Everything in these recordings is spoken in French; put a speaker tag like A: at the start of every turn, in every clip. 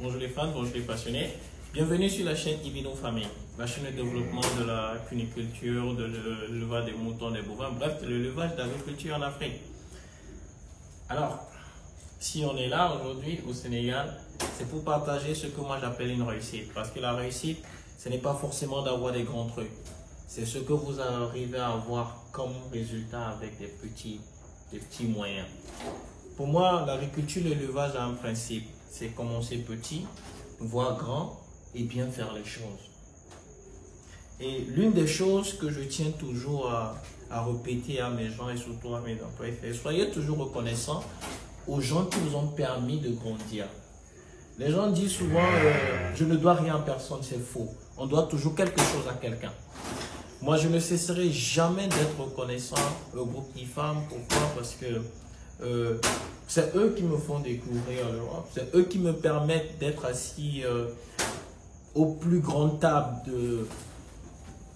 A: Bonjour les fans, bonjour les passionnés. Bienvenue sur la chaîne Ibino Famille, la chaîne de développement de la cuniculture, de l'élevage des moutons, des bovins, bref, de l'élevage d'agriculture en Afrique. Alors, si on est là aujourd'hui au Sénégal, c'est pour partager ce que moi j'appelle une réussite. Parce que la réussite, ce n'est pas forcément d'avoir des grands trucs. C'est ce que vous arrivez à avoir comme résultat avec des petits moyens. Pour moi, l'agriculture et l'élevage a un principe. C'est commencer petit, voir grand et bien faire les choses. Et l'une des choses que je tiens toujours à répéter à mes gens et surtout à mes employés, c'est soyez toujours reconnaissants aux gens qui vous ont permis de grandir. Les gens disent souvent je ne dois rien à personne, c'est faux. On doit toujours quelque chose à quelqu'un. Moi, je ne cesserai jamais d'être reconnaissant au groupe IFAM. Pourquoi? Parce que c'est eux qui me font découvrir l'Europe. C'est eux qui me permettent d'être assis aux plus grandes tables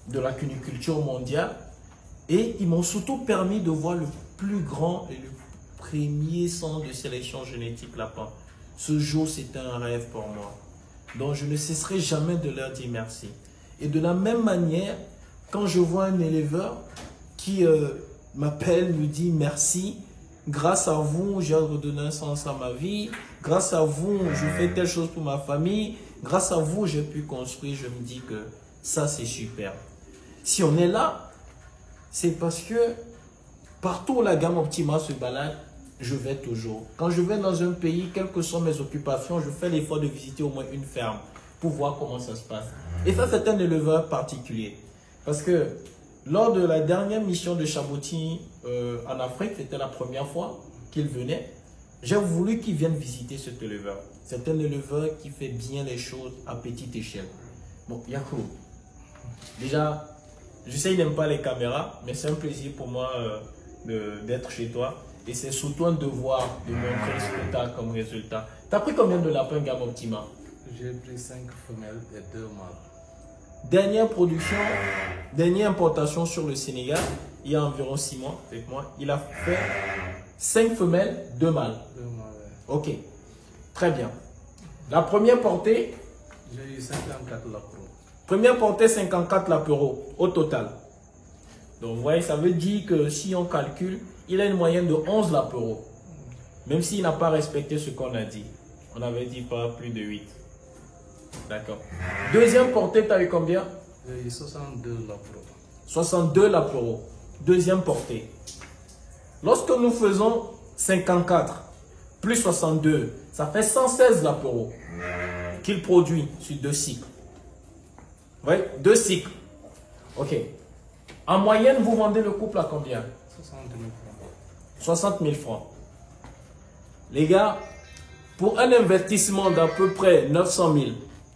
A: de la cuniculture mondiale. Et ils m'ont surtout permis de voir le plus grand et le premier centre de sélection génétique là-bas. Ce jour, c'était un rêve pour moi. Donc, je ne cesserai jamais de leur dire merci. Et de la même manière, quand je vois un éleveur qui m'appelle, me dit merci, grâce à vous, j'ai redonné un sens à ma vie, grâce à vous, je fais telle chose pour ma famille, grâce à vous, j'ai pu construire, je me dis que ça, c'est super. Si on est là, c'est parce que partout où la gamme Optima se balade, je vais toujours. Quand je vais dans un pays, quelles que soient mes occupations, je fais l'effort de visiter au moins une ferme pour voir comment ça se passe. Et ça, c'est un éleveur particulier. Parce que lors de la dernière mission de Chaboti en Afrique, c'était la première fois qu'il venait, j'ai voulu qu'il vienne visiter cet éleveur. C'est un éleveur qui fait bien les choses à petite échelle. Bon, Yakou, déjà, je sais qu'il n'aime pas les caméras, mais c'est un plaisir pour moi d'être chez toi. Et c'est surtout un devoir de montrer ce que tu as comme résultat. Tu as pris combien de lapins gamme Optima?
B: J'ai pris 5 femelles et 2 mâles.
A: Dernière production, dernière importation sur le Sénégal, il y a environ 6 mois avec moi. Il a fait 5 femelles, 2 mâles.
B: 2 mâles, ouais.
A: Ok, très bien. La première portée?
B: J'ai eu 54 lapins.
A: Première portée, 54 lapins au total. Donc, vous voyez, ça veut dire que si on calcule, il a une moyenne de 11 lapins. Même s'il n'a pas respecté ce qu'on a dit. On avait dit pas plus de 8. D'accord. Deuxième portée, tu as eu combien?
B: J'ai eu 62 lapins.
A: 62 lapins. Deuxième portée. Lorsque nous faisons 54 plus 62, ça fait 116 lapins qu'il produit sur 2 cycles. Oui, 2 cycles. Ok. En moyenne, vous vendez le couple à combien?
B: 60 000 francs.
A: 60 000 francs. Les gars, pour un investissement d'à peu près 900 000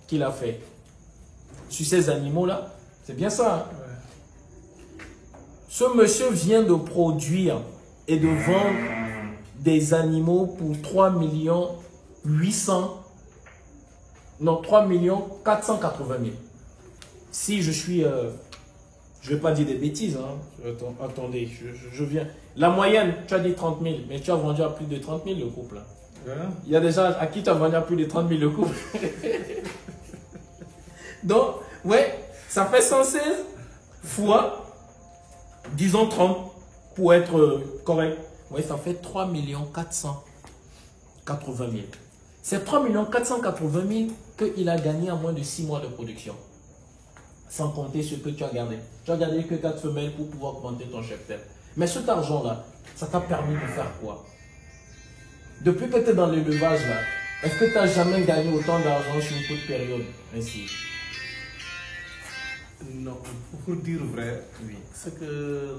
A: qu'il a fait sur ces animaux-là, c'est bien ça. Hein?
B: Ouais.
A: Ce monsieur vient de produire et de vendre des animaux pour 3 480 000. Si je suis... je ne vais pas dire des bêtises. Hein. Attendez, je viens. La moyenne, tu as dit 30 000, mais tu as vendu à plus de 30 000 le couple.
B: Ouais.
A: Il y a des gens à qui tu as vendu à plus de 30 000 le couple. Donc, ouais, ça fait 116 fois, disons 30 pour être correct. Ouais, ça fait 3 480 000. C'est 3 480 000 qu'il a gagné en moins de 6 mois de production. Sans compter ce que tu as gardé. Tu as gardé que 4 femelles pour pouvoir augmenter ton cheptel. Mais cet argent-là, ça t'a permis de faire quoi? Depuis que tu es dans l'élevage, là, est-ce que tu n'as jamais gagné autant d'argent sur une courte période ainsi?
B: Non, pour dire vrai,
A: Oui.
B: ce que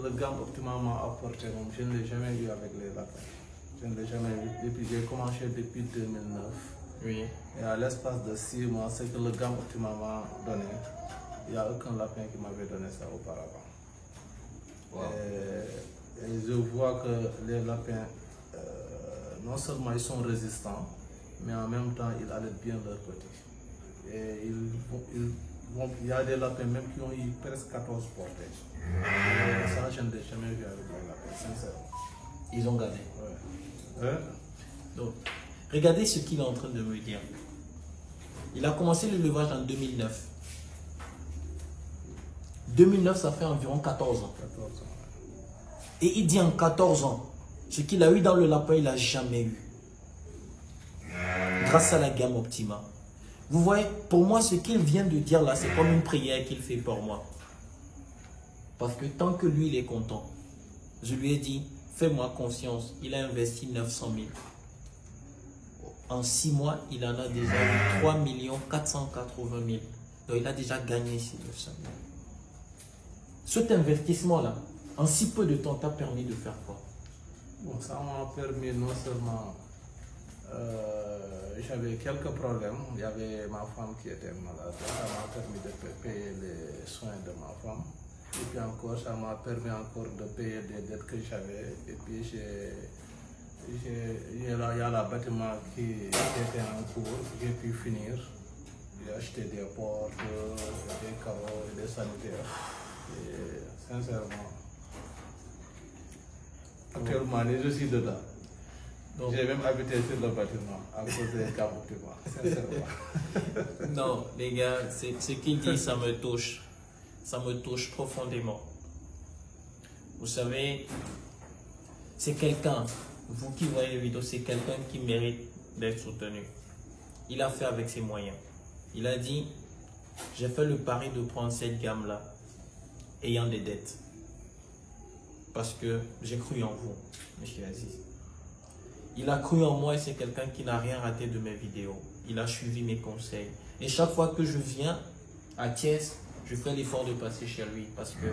B: le gamme Optima m'a apporté, je ne l'ai jamais eu avec les lapins. Je ne l'ai jamais eu. Depuis, j'ai commencé depuis 2009.
A: Oui.
B: Et à l'espace de 6 mois, ce que le gamme Optima m'a donné, il n'y a aucun lapin qui m'avait donné ça auparavant. Wow. Et je vois que les lapins, non seulement ils sont résistants, mais en même temps ils allaitent bien leurs petits. Et il y a des lapins même qui ont eu presque 14 portées. Et ça, je ne l'ai jamais vu avec les lapins, sincèrement.
A: Ils ont gardé.
B: Ouais.
A: Donc, regardez ce qu'il est en train de me dire. Il a commencé l'élevage en 2009. 2009, ça fait environ 14 ans.
B: 14 ans.
A: Et il dit en 14 ans, ce qu'il a eu dans le lapin, il n'a jamais eu. Grâce à la gamme Optima. Vous voyez, pour moi, ce qu'il vient de dire là, c'est comme une prière qu'il fait pour moi. Parce que tant que lui, il est content, je lui ai dit, fais-moi confiance. Il a investi 900 000. En 6 mois, il en a déjà eu 3 480 000. Donc, il a déjà gagné ces 900 000. Cet investissement-là, en si peu de temps, t'a permis de faire quoi?
B: Bon, ça m'a permis non seulement... j'avais quelques problèmes. Il y avait ma femme qui était malade. Ça m'a permis de payer les soins de ma femme. Et puis encore, ça m'a permis encore de payer des dettes que j'avais. Et puis, il y a le bâtiment qui était en cours. J'ai pu finir. J'ai acheté des portes, des carreaux et des sanitaires. Et sincèrement, actuellement, je suis dedans. J'ai même habité sur le bâtiment à cause des cabotements, sincèrement.
A: Non, les gars, ce qu'il dit, ça me touche. Ça me touche profondément. Vous savez, c'est quelqu'un, vous qui voyez la vidéo, c'est quelqu'un qui mérite d'être soutenu. Il a fait avec ses moyens. Il a dit, j'ai fait le pari de prendre cette gamme-là, ayant des dettes. Parce que j'ai cru en vous, M. Aziz. Il a cru en moi et c'est quelqu'un qui n'a rien raté de mes vidéos. Il a suivi mes conseils. Et chaque fois que je viens à Thiès, je fais l'effort de passer chez lui. Parce que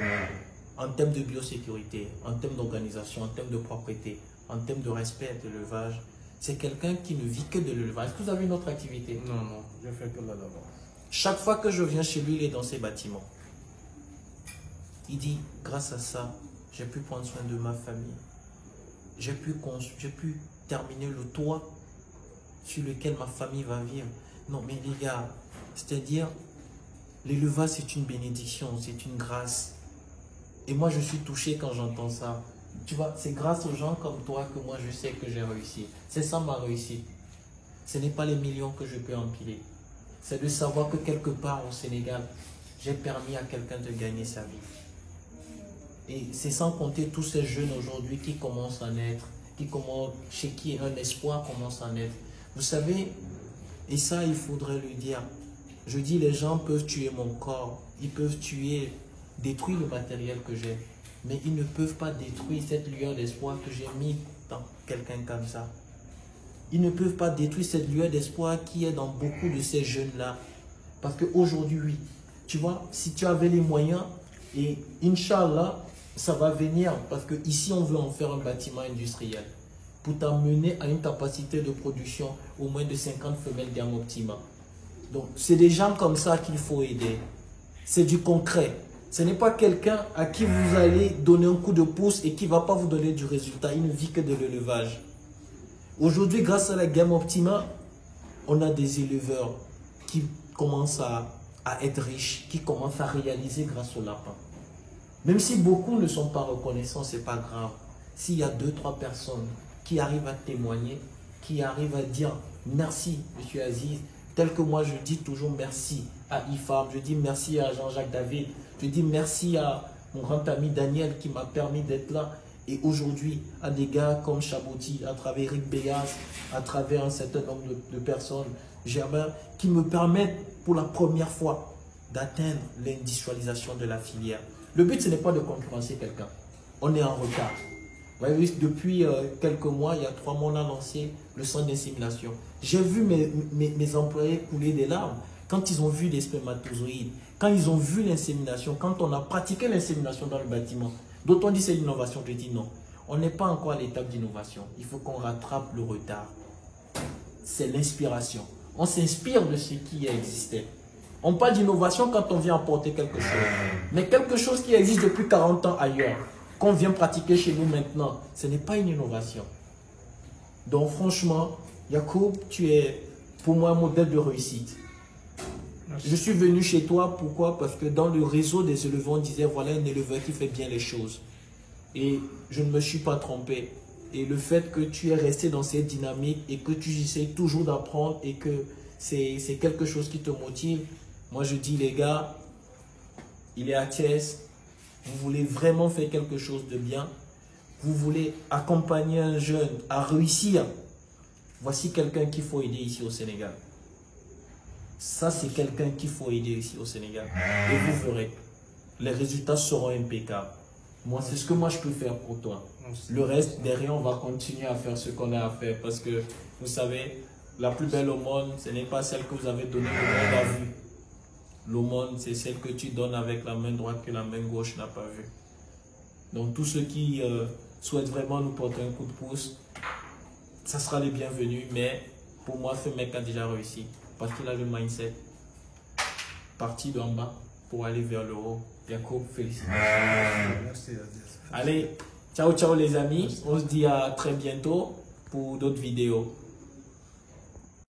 A: en termes de biosécurité, en termes d'organisation, en termes de propreté, en termes de respect de l'élevage, c'est quelqu'un qui ne vit que de l'élevage. Est-ce que vous avez une autre activité?
B: Non, non, je fais que l'élevage.
A: Chaque fois que je viens chez lui, il est dans ses bâtiments. Il dit, grâce à ça, j'ai pu prendre soin de ma famille. J'ai pu terminer le toit sur lequel ma famille va vivre. Non, mais les gars, c'est-à-dire, l'élevage, c'est une bénédiction, c'est une grâce. Et moi, je suis touché quand j'entends ça. Tu vois, c'est grâce aux gens comme toi que moi, je sais que j'ai réussi. C'est ça ma réussite. Ce n'est pas les millions que je peux empiler. C'est de savoir que quelque part au Sénégal, j'ai permis à quelqu'un de gagner sa vie. Et c'est sans compter tous ces jeunes aujourd'hui qui commencent à naître, chez qui un espoir commence à naître. Vous savez, et ça il faudrait lui dire, je dis les gens peuvent tuer mon corps, ils peuvent détruire le matériel que j'ai, mais ils ne peuvent pas détruire cette lueur d'espoir que j'ai mis dans quelqu'un comme ça. Ils ne peuvent pas détruire cette lueur d'espoir qui est dans beaucoup de ces jeunes-là. Parce qu'aujourd'hui, oui, tu vois, si tu avais les moyens, et Inch'Allah, ça va venir. Parce qu'ici, on veut en faire un bâtiment industriel. Pour t'amener à une capacité de production au moins de 50 femelles gamme Optima. Donc, c'est des gens comme ça qu'il faut aider. C'est du concret. Ce n'est pas quelqu'un à qui vous allez donner un coup de pouce et qui ne va pas vous donner du résultat. Il ne vit que de l'élevage. Aujourd'hui, grâce à la gamme Optima, on a des éleveurs qui commencent à être riches, qui commencent à réaliser grâce au lapin. Même si beaucoup ne sont pas reconnaissants, ce n'est pas grave. S'il y a 2-3 personnes qui arrivent à témoigner, qui arrivent à dire merci, M. Aziz, tel que moi je dis toujours merci à IFAM, je dis merci à Jean-Jacques David, je dis merci à mon grand ami Daniel qui m'a permis d'être là. Et aujourd'hui, à des gars comme Chaboti, à travers Eric Béas, à travers un certain nombre de personnes, Germain, qui me permettent pour la première fois d'atteindre l'industrialisation de la filière. Le but, ce n'est pas de concurrencer quelqu'un. On est en retard. Vous voyez, depuis quelques mois, il y a 3 mois, on a lancé le centre d'insémination. J'ai vu mes employés couler des larmes quand ils ont vu les spermatozoïdes, quand ils ont vu l'insémination, quand on a pratiqué l'insémination dans le bâtiment. D'autres ont dit c'est l'innovation, je dis non. On n'est pas encore à l'étape d'innovation. Il faut qu'on rattrape le retard. C'est l'inspiration. On s'inspire de ce qui existait. On parle d'innovation quand on vient apporter quelque chose. Mais quelque chose qui existe depuis 40 ans ailleurs, qu'on vient pratiquer chez nous maintenant, ce n'est pas une innovation. Donc franchement, Yacoub, tu es pour moi un modèle de réussite. Je suis venu chez toi, pourquoi? Parce que dans le réseau des éleveurs, on disait voilà un éleveur qui fait bien les choses. Et je ne me suis pas trompé. Et le fait que tu es resté dans cette dynamique et que tu essaies toujours d'apprendre et que c'est quelque chose qui te motive. Moi, je dis, les gars, il est à Thiès. Vous voulez vraiment faire quelque chose de bien. Vous voulez accompagner un jeune à réussir. Voici quelqu'un qu'il faut aider ici au Sénégal. Ça, c'est quelqu'un qu'il faut aider ici au Sénégal. Et vous verrez, les résultats seront impeccables. Moi, c'est ce que moi je peux faire pour toi. Le reste, derrière, on va continuer à faire ce qu'on a à faire. Parce que, vous savez, la plus belle aumône, ce n'est pas celle que vous avez donnée, le monde a vu. L'aumône, c'est celle que tu donnes avec la main droite que la main gauche n'a pas vue. Donc, tous ceux qui souhaitent vraiment nous porter un coup de pouce, ça sera les bienvenus. Mais pour moi, ce mec a déjà réussi. Parce qu'il a le mindset parti d'en bas pour aller vers le haut. Jacob, félicitations.
B: Merci.
A: Allez, ciao, ciao les amis. On se dit à très bientôt pour d'autres vidéos.